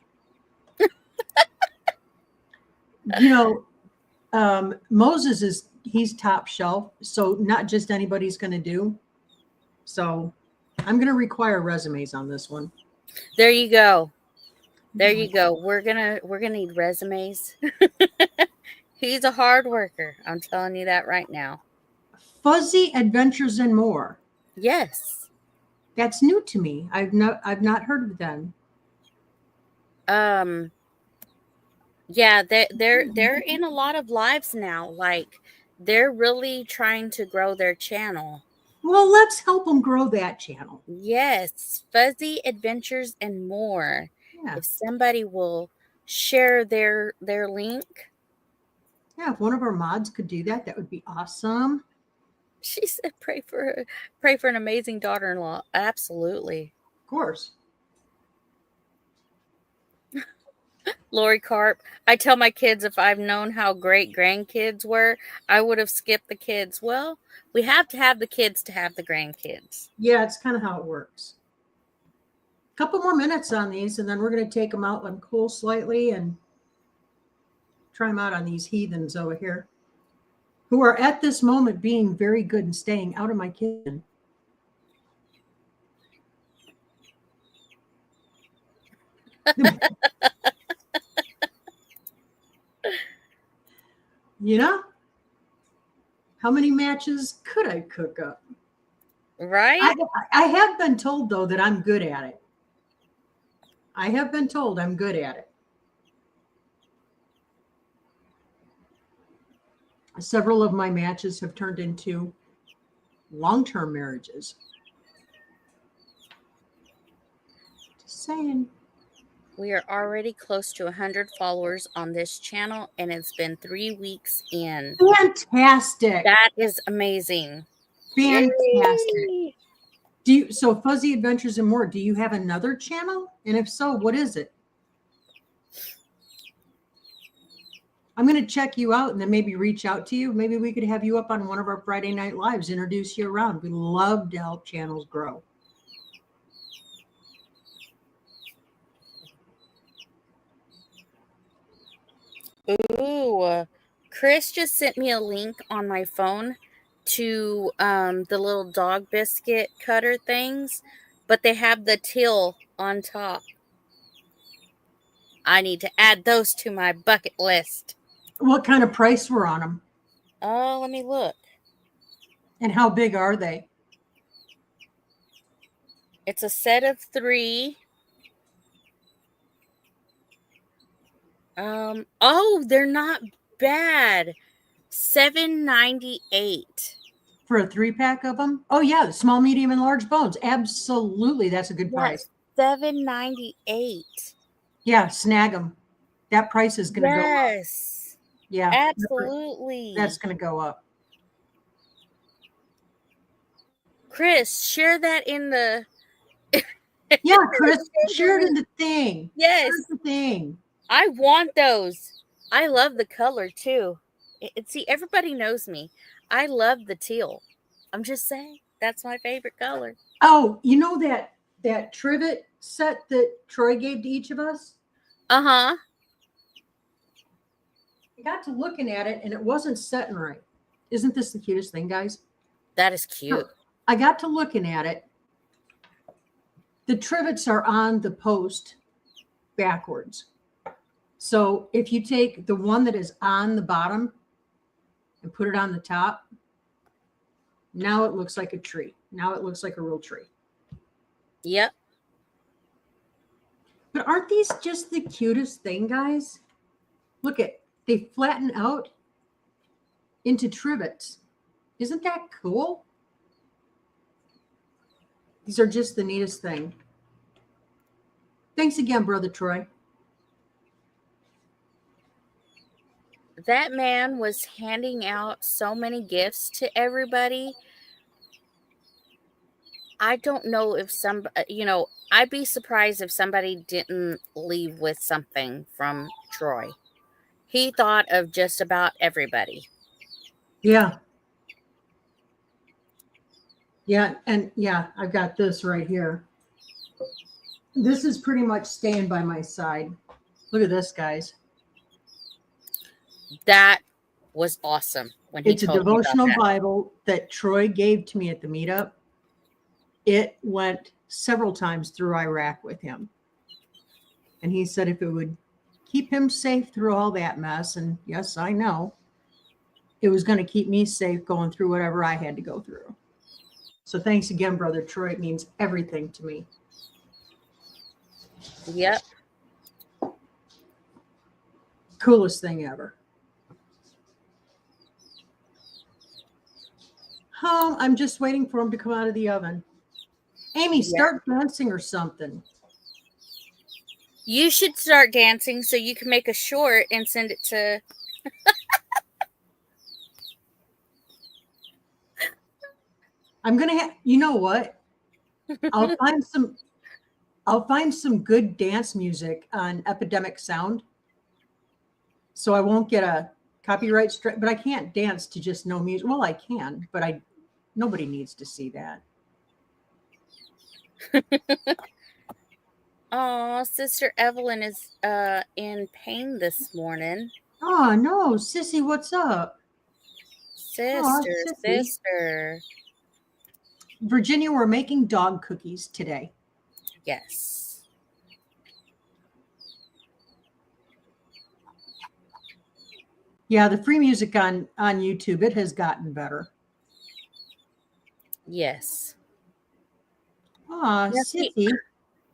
Moses he's top shelf, so not just anybody's going to do. So I'm going to require resumes on this one. There you go. There you go. We're gonna need resumes. He's a hard worker. I'm telling you that right now. Fuzzy Adventures and More. Yes. That's new to me. I've not heard of them. Yeah, they're in a lot of lives now. Like, they're really trying to grow their channel. Well, let's help them grow that channel. Yes, Fuzzy Adventures and More. Yeah. If somebody will share their link. Yeah, if one of our mods could do that, that would be awesome. She said, pray for an amazing daughter-in-law. Absolutely. Of course. Lori Carp, I tell my kids if I've known how great grandkids were, I would have skipped the kids. Well, we have to have the kids to have the grandkids. Yeah, it's kind of how it works. A couple more minutes on these, and then we're going to take them out and cool slightly and try them out on these heathens over here who are at this moment being very good and staying out of my kitchen. How many matches could I cook up? Right? I have been told, though, that I'm good at it. I have been told I'm good at it. Several of my matches have turned into long-term marriages. Just saying. We are already close to 100 followers on this channel, and it's been 3 weeks in. Fantastic. That is amazing. Fantastic. Yay! So Fuzzy Adventures and More, do you have another channel? And if so, what is it? I'm going to check you out and then maybe reach out to you. Maybe we could have you up on one of our Friday night lives, introduce you around. We love to help channels grow. Ooh, Chris just sent me a link on my phone to the little dog biscuit cutter things, but they have the teal on top. I need to add those to my bucket list. What kind of price were on them? Oh, let me look. And how big are they? It's a set of 3. Oh, they're not bad. $7.98 for a 3-pack of them. Oh yeah, small, medium, and large bones. Absolutely, that's a good price. $7.98. Yeah, snag them. That price is going to go up. Yes. Yeah, absolutely. That's going to go up. Chris, share that in the. Yeah, Chris, share it in the thing. Yes, share the thing. I want those. I love the color too. See, everybody knows me. I love the teal. I'm just saying, that's my favorite color. Oh, you know that trivet set that Troy gave to each of us? Uh-huh. I got to looking at it and it wasn't setting right. Isn't this the cutest thing, guys? That is cute. I got to looking at it. The trivets are on the post backwards. So if you take the one that is on the bottom and put it on the top, now it looks like a tree. Now it looks like a real tree. Yep. But aren't these just the cutest thing, guys? Look at, they flatten out into trivets. Isn't that cool? These are just the neatest thing. Thanks again, Brother Troy. That man was handing out so many gifts to everybody. I don't know if I'd be surprised if somebody didn't leave with something from Troy. He thought of just about everybody. Yeah. Yeah. And yeah, I've got this right here. This is pretty much staying by my side. Look at this, guys. That was awesome when he It's a told me about devotional that. Bible that Troy gave to me at the meetup. It went several times through Iraq with him. And he said if it would keep him safe through all that mess, and yes, I know, it was going to keep me safe going through whatever I had to go through. So thanks again, Brother Troy. It means everything to me. Yep. Coolest thing ever. Oh, I'm just waiting for him to come out of the oven. Amy, start dancing or something. You should start dancing so you can make a short and send it to. I'm gonna have. You know what? I'll find some good dance music on Epidemic Sound, so I won't get a copyright strike. But I can't dance to just no music. Well, I can, but nobody needs to see that. Oh, Sister Evelyn is in pain this morning. Oh no, Sissy, what's up? Sister. Virginia, we're making dog cookies today. Yes. Yeah, the free music on YouTube, it has gotten better. Yes. Ah, Sissy.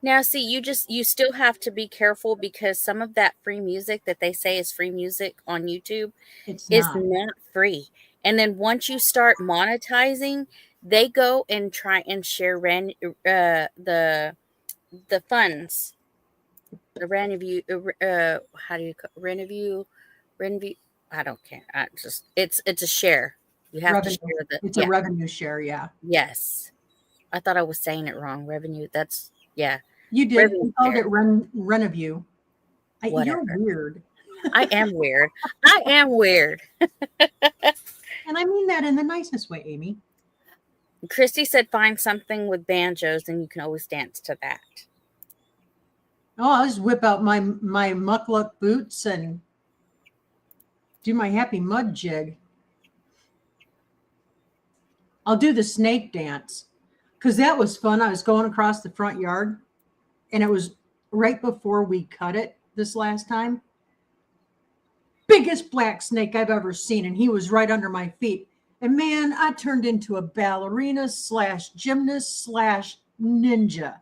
Now, see, you still have to be careful because some of that free music that they say is free music on YouTube is not free. And then once you start monetizing, they go and try and share the funds, the revenue. How do you revenue? Revenue. I don't care. It's a share. You have to share It's a revenue share. Yeah. Yes. I thought I was saying it wrong. Revenue. That's yeah. You did. You called it Renoview. You're weird. I am weird. I am weird. And I mean that in the nicest way, Amy. Christy said find something with banjos and you can always dance to that. Oh, I'll just whip out my muckluck boots and do my happy mud jig. I'll do the snake dance because that was fun. I was going across the front yard and it was right before we cut it this last time. Biggest black snake I've ever seen. And he was right under my feet. And man, I turned into a ballerina / gymnast / ninja.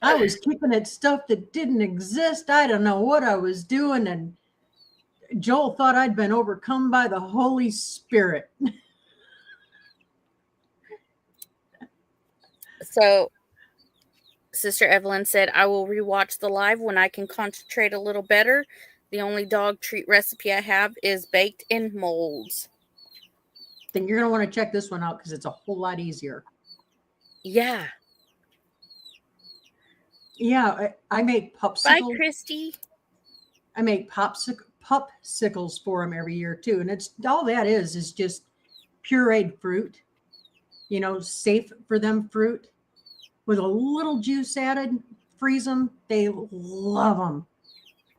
I was kicking at stuff that didn't exist. I don't know what I was doing. And Joel thought I'd been overcome by the Holy Spirit. So Sister Evelyn said, I will rewatch the live when I can concentrate a little better. The only dog treat recipe I have is baked in molds. Then you're going to want to check this one out because it's a whole lot easier. Yeah. Yeah, I make popsicles. Bye, Christy. I make popsicles for them every year too. And it's all that is just pureed fruit, safe for them fruit with a little juice added, freeze them. They love them.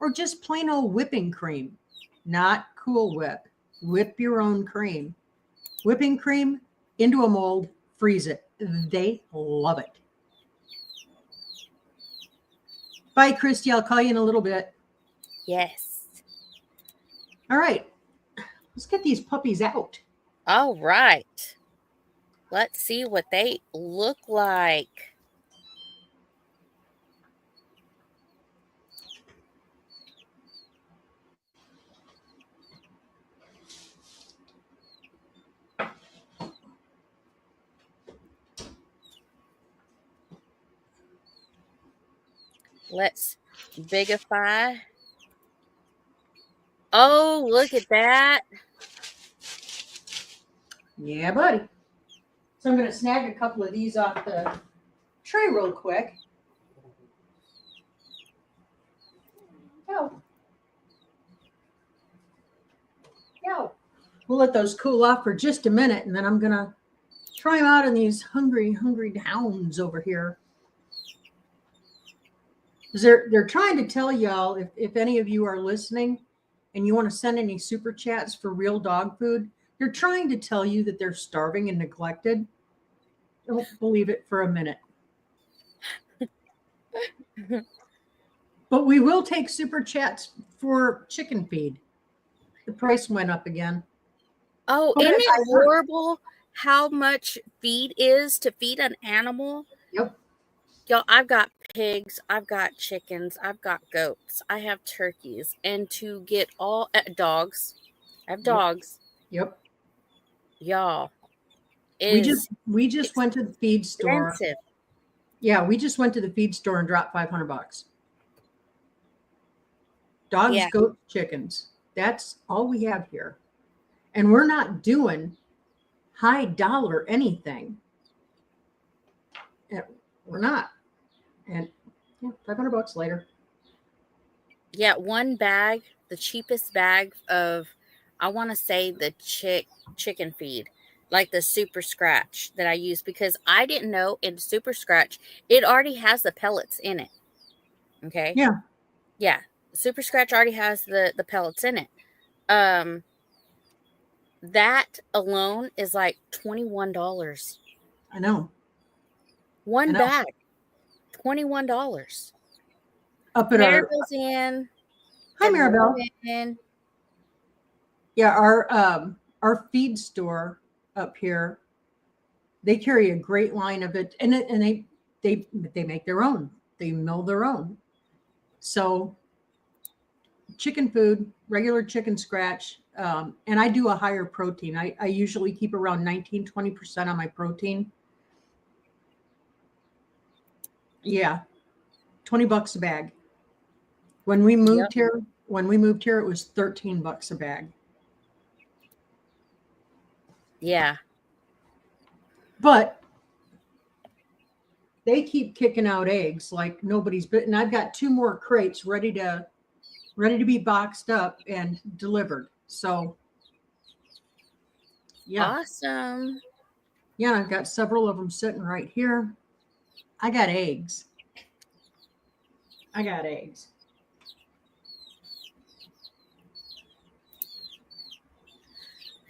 Or just plain old whipping cream, not Cool Whip. Whip your own cream. Whipping cream into a mold, freeze it. They love it. Bye, Christy. I'll call you in a little bit. Yes. All right. Let's get these puppies out. All right. Let's see what they look like. Let's bigify. Oh, look at that. Yeah, buddy. So I'm going to snag a couple of these off the tray real quick. Go. Go. We'll let those cool off for just a minute, and then I'm going to try them out on these hungry hounds over here. They're trying to tell y'all, if any of you are listening and you want to send any super chats for real dog food, they're trying to tell you that they're starving and neglected. Don't believe it for a minute. But we will take super chats for chicken feed. The price went up again. Oh, isn't it horrible how much feed is to feed an animal? Yep. Y'all, I've got pigs, I've got chickens, I've got goats, I have turkeys, and to get all dogs, I have dogs. Yep. Y'all, we just went to the feed store. Yeah, we just went to the feed store and dropped $500. Dogs, goats, chickens. That's all we have here. And we're not doing high dollar anything. We're not. And yeah, $500 later. Yeah, one bag, the cheapest bag of, I want to say the chicken feed, like the Super Scratch that I use, because I didn't know in Super Scratch, it already has the pellets in it. Okay. Yeah. Yeah. Super Scratch already has the pellets in it. That alone is like $21. I know. One bag, $21. Up at Maribel's in. Hi, Maribel. In. Yeah, our feed store up here, they carry a great line of it, and they make their own. They mill their own. So chicken food, regular chicken scratch, and I do a higher protein. I usually keep around 19-20% on my protein. Yeah, $20 a bag. When we moved here, it was $13 a bag. Yeah. But they keep kicking out eggs like nobody's bitten. I've got 2 more crates ready to be boxed up and delivered. So yeah. Awesome. Yeah, I've got several of them sitting right here. I got eggs.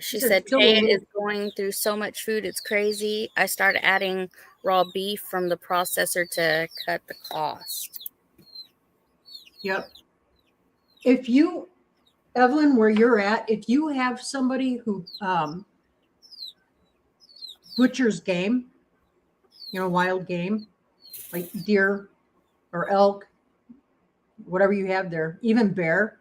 She said Taya is going through so much food, it's crazy. I started adding raw beef from the processor to cut the cost. Yep. If you, Evelyn, where you're at, if you have somebody who butchers game, wild game, like deer or elk, whatever you have there, even bear,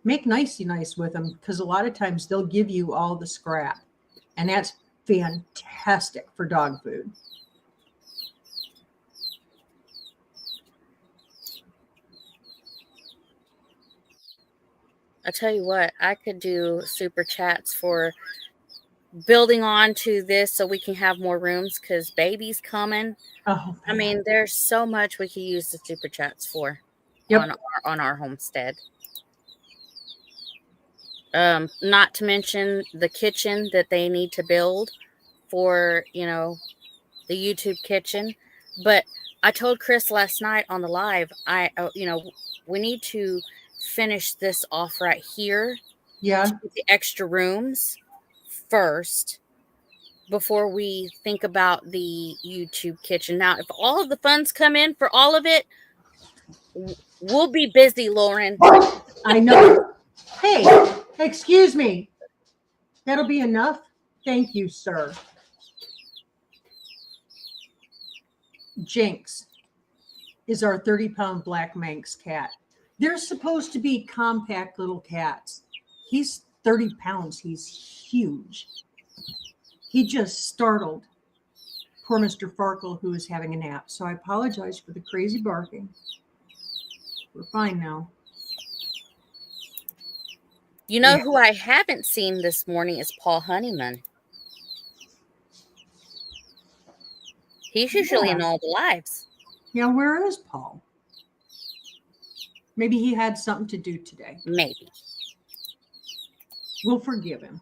make nicey nice with them, because a lot of times they'll give you all the scrap, and that's fantastic for dog food. I tell you what, I could do super chats for building on to this so we can have more rooms, because baby's coming. Oh, I mean, there's so much we could use the super chats for. Yep. on our homestead. Not to mention the kitchen that they need to build for, the YouTube kitchen. But I told Chris last night on the live, we need to finish this off right here. Yeah. To get the extra rooms first before we think about the YouTube kitchen. Now, if all of the funds come in for all of it, we'll be busy, Lauren. I know. Hey, excuse me. That'll be enough? Thank you, sir. Jinx is our 30-pound black Manx cat. They're supposed to be compact little cats. He's 30 pounds. He's huge. He just startled poor Mr. Farkle, who is having a nap. So I apologize for the crazy barking. We're fine now. You know Yeah. who I haven't seen this morning is Paul Honeyman. He's usually in Yeah. all the lives. Yeah, where is Paul? Maybe he had something to do today. Maybe. We'll forgive him.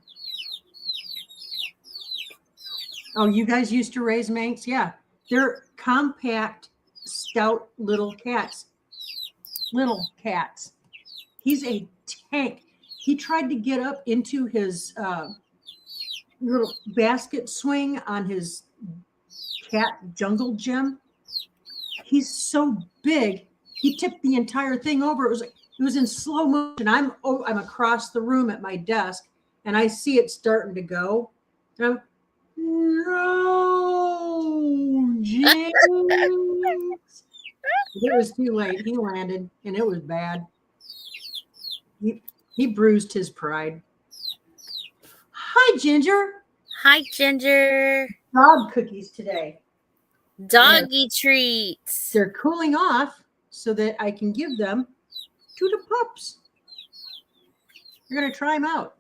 Oh, you guys used to raise Manx? Yeah. They're compact, stout little cats. Little cats. He's a tank. He tried to get up into his little basket swing on his cat jungle gym. He's so big. He tipped the entire thing over. It was in slow motion. I'm across the room at my desk, and I see it starting to go. And I'm, no, James. It was too late. He landed, and it was bad. He bruised his pride. Hi, Ginger. Hi, Ginger. Dog cookies today. Doggy treats. They're cooling off so that I can give them to the pups. You're going to try them out.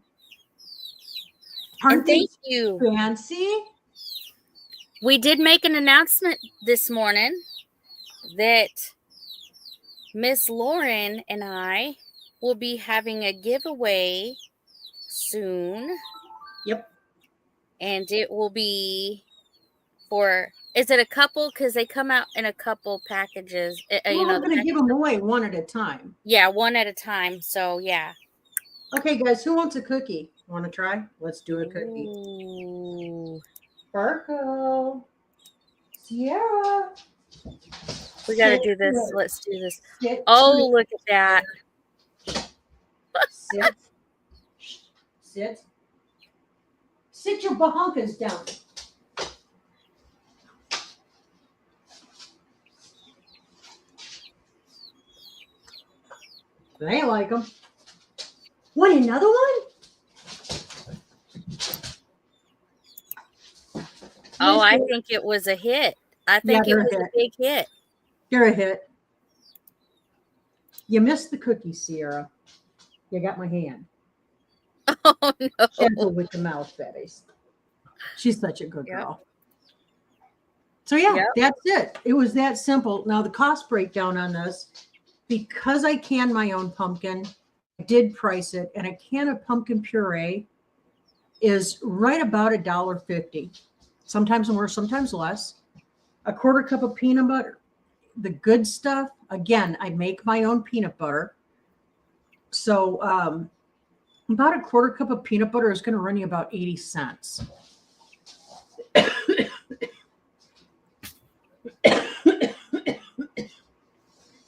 And thank you. Fancy? We did make an announcement this morning that Miss Lauren and I will be having a giveaway soon. Yep. And it will be for, is it a couple? Because they come out in a couple packages. We're going to give them away one at a time. Yeah, one at a time. So, yeah. Okay, guys, who wants a cookie? Want to try? Let's do a cookie. Ooh. Sparkle. Sierra. We got to do this. Let's do this. Sit. Oh, look at that. Sit. Sit. Sit your bahunkas down. They like them. Want another one? Oh, I think it was a hit. I think it was a big hit. You're a hit. You missed the cookie, Sierra. You got my hand. Oh, no. Gentle with the mouth, Betty. She's such a good girl. So, yeah, that's it. It was that simple. Now, the cost breakdown on this, because I can my own pumpkin, I did price it, and a can of pumpkin puree is right about $1.50. Sometimes more, sometimes less. A quarter cup of peanut butter. The good stuff, again, I make my own peanut butter. So about a quarter cup of peanut butter is going to run you about 80 cents.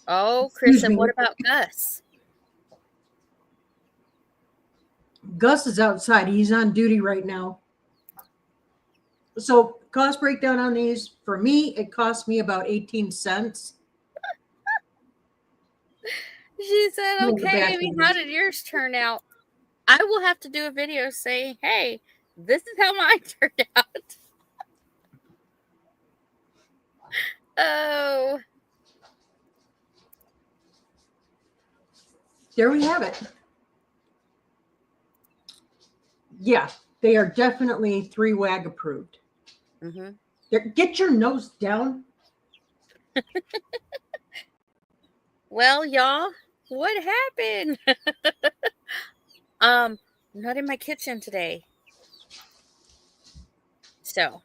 Oh, Chris, and what about Gus? Gus is outside. He's on duty right now. So cost breakdown on these, for me, it cost me about 18 cents. She said, okay, Amy, how did yours turn out? I will have to do a video saying, hey, this is how mine turned out. Oh. There we have it. Yeah, they are definitely 3WAG approved. Mm-hmm. Get your nose down. Well, y'all, what happened? Not in my kitchen today. So.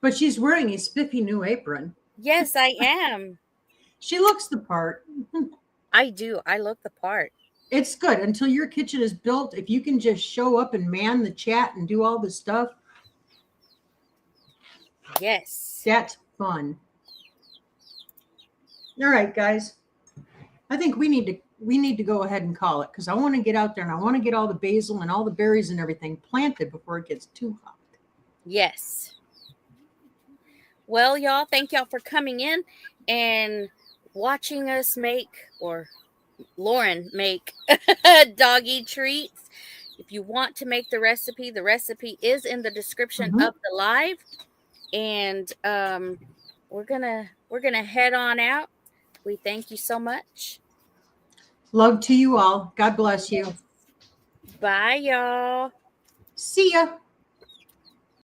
But she's wearing a spiffy new apron. Yes, I am. She looks the part. I do. I look the part. It's good until your kitchen is built. If you can just show up and man the chat and do all the stuff. Yes. That's fun. All right, guys. I think we need to go ahead and call it because I want to get out there and I want to get all the basil and all the berries and everything planted before it gets too hot. Yes. Well, y'all, thank y'all for coming in and watching us make, or Lauren make, doggy treats. If you want to make the recipe is in the description of the live. And we're gonna head on out. We thank you so much. Love to you all. God bless you. Bye, y'all. See ya.